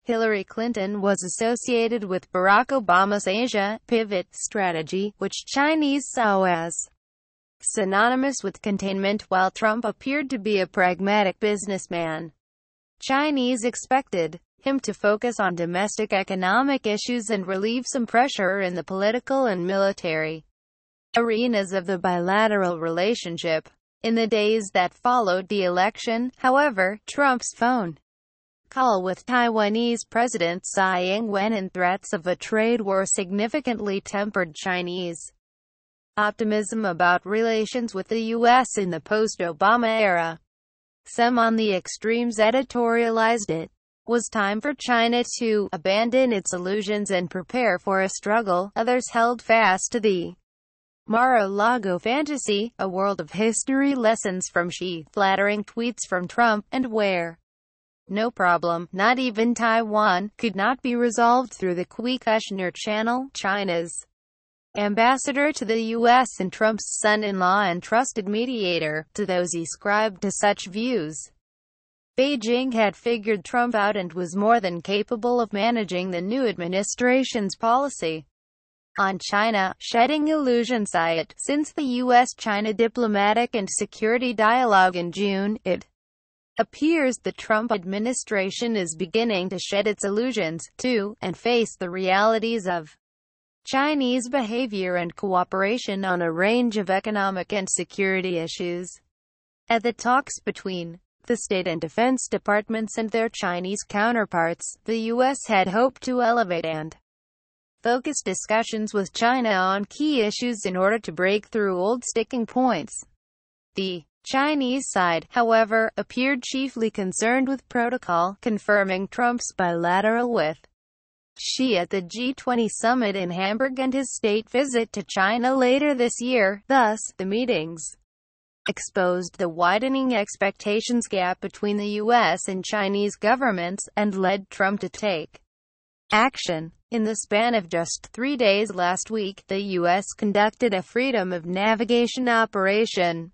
Hillary Clinton was associated with Barack Obama's Asia pivot strategy, which Chinese saw as synonymous with containment, while Trump appeared to be a pragmatic businessman. Chinese expected him to focus on domestic economic issues and relieve some pressure in the political and military arenas of the bilateral relationship. In the days that followed the election, however, Trump's phone call with Taiwanese President Tsai Ing-wen and threats of a trade war significantly tempered Chinese optimism about relations with the U.S. in the post-Obama era. Some on the extremes editorialized it was time for China to abandon its illusions and prepare for a struggle. Others held fast to the Mar-a-Lago fantasy, a world of history lessons from Xi, flattering tweets from Trump, and where no problem, not even Taiwan, could not be resolved through the Kushner Channel. China's ambassador to the U.S. and Trump's son-in-law and trusted mediator, to those ascribed to such views. Beijing had figured Trump out and was more than capable of managing the new administration's policy on China, shedding illusions. Since the U.S.-China diplomatic and security dialogue in June, it appears the Trump administration is beginning to shed its illusions, too, and face the realities of Chinese behavior and cooperation on a range of economic and security issues. At the talks between the State and Defense Departments and their Chinese counterparts, the U.S. had hoped to elevate and focus discussions with China on key issues in order to break through old sticking points. The Chinese side, however, appeared chiefly concerned with protocol, confirming Trump's bilateral with Xi at the G20 summit in Hamburg and his state visit to China later this year. Thus, the meetings exposed the widening expectations gap between the U.S. and Chinese governments, and led Trump to take action. In the span of just 3 days last week, the U.S. conducted a freedom of navigation operation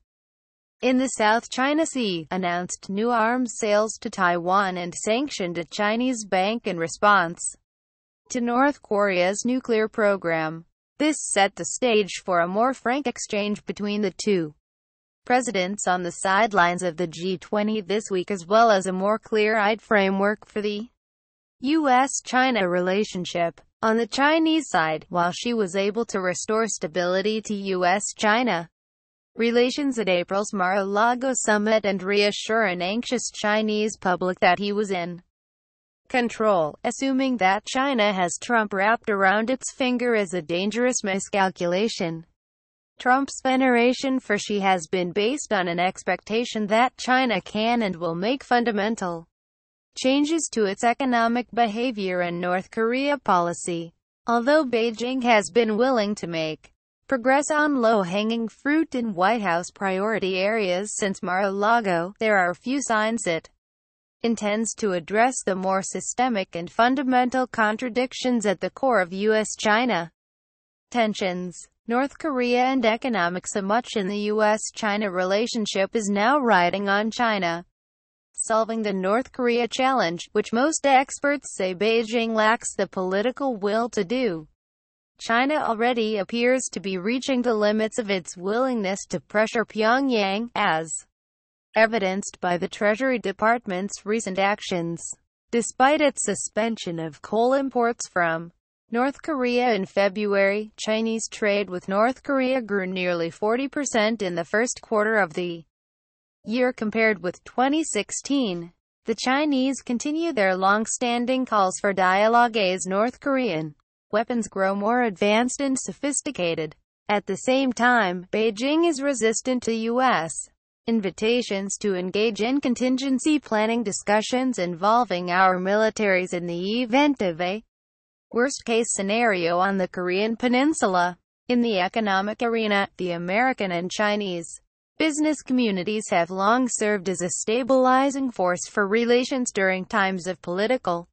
in the South China Sea, announced new arms sales to Taiwan, and sanctioned a Chinese bank in response to North Korea's nuclear program. This set the stage for a more frank exchange between the two presidents on the sidelines of the G20 this week, as well as a more clear-eyed framework for the U.S.-China relationship. On the Chinese side, while Xi was able to restore stability to U.S.-China relations at April's Mar-a-Lago summit and reassure an anxious Chinese public that he was in control, assuming that China has Trump wrapped around its finger is a dangerous miscalculation. Trump's veneration for Xi has been based on an expectation that China can and will make fundamental changes to its economic behavior and North Korea policy. Although Beijing has been willing to make progress on low-hanging fruit in White House priority areas since Mar-a-Lago, there are few signs it intends to address the more systemic and fundamental contradictions at the core of U.S.-China tensions. North Korea and economics. So much in the U.S.-China relationship is now riding on China solving the North Korea challenge, which most experts say Beijing lacks the political will to do. China already appears to be reaching the limits of its willingness to pressure Pyongyang, as evidenced by the Treasury Department's recent actions. Despite its suspension of coal imports from North Korea in February, Chinese trade with North Korea grew nearly 40% in the first quarter of the year compared with 2016. The Chinese continue their long-standing calls for dialogue as North Korean weapons grow more advanced and sophisticated. At the same time, Beijing is resistant to U.S. invitations to engage in contingency planning discussions involving our militaries in the event of a worst-case scenario on the Korean Peninsula. In the economic arena, the American and Chinese business communities have long served as a stabilizing force for relations during times of political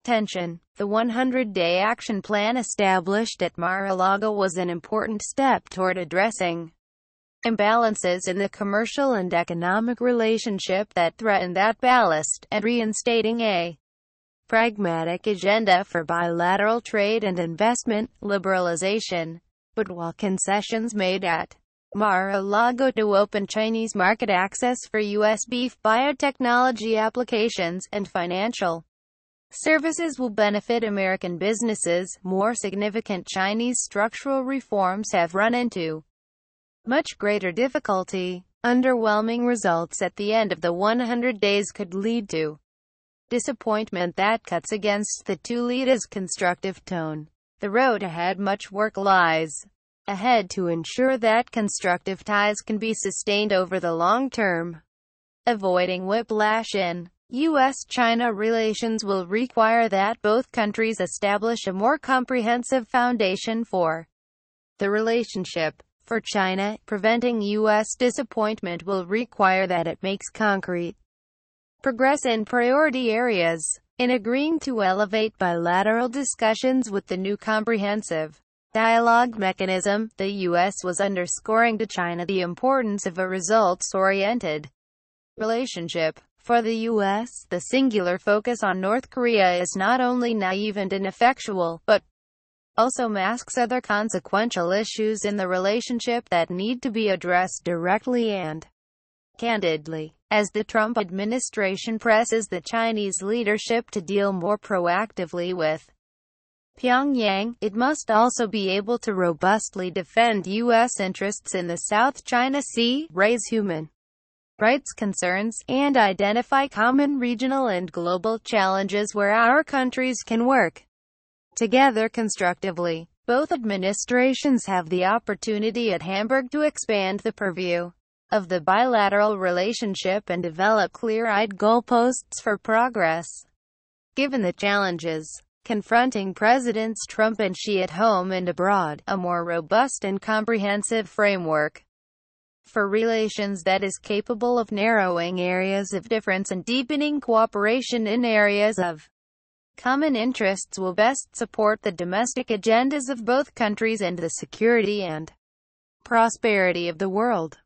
tension. The 100-day action plan established at Mar-a-Lago was an important step toward addressing imbalances in the commercial and economic relationship that threatened that ballast, and reinstating a pragmatic agenda for bilateral trade and investment liberalization. But while concessions made at Mar-a-Lago to open Chinese market access for U.S. beef, biotechnology applications, and financial services will benefit American businesses, more significant Chinese structural reforms have run into much greater difficulty. Underwhelming results at the end of the 100 days could lead to disappointment that cuts against the two leaders' constructive tone. The road ahead, much work lies ahead to ensure that constructive ties can be sustained over the long term. Avoiding whiplash in U.S.-China relations will require that both countries establish a more comprehensive foundation for the relationship. For China, preventing U.S. disappointment will require that it makes concrete progress in priority areas. In agreeing to elevate bilateral discussions with the new comprehensive dialogue mechanism, the U.S. was underscoring to China the importance of a results-oriented relationship. For the U.S., the singular focus on North Korea is not only naive and ineffectual, but also masks other consequential issues in the relationship that need to be addressed directly and candidly. As the Trump administration presses the Chinese leadership to deal more proactively with Pyongyang, it must also be able to robustly defend U.S. interests in the South China Sea, raise human rights concerns, and identify common regional and global challenges where our countries can work together constructively. Both administrations have the opportunity at Hamburg to expand the purview of the bilateral relationship and develop clear-eyed goalposts for progress. Given the challenges confronting Presidents Trump and Xi at home and abroad, a more robust and comprehensive framework for relations that is capable of narrowing areas of difference and deepening cooperation in areas of common interests will best support the domestic agendas of both countries and the security and prosperity of the world.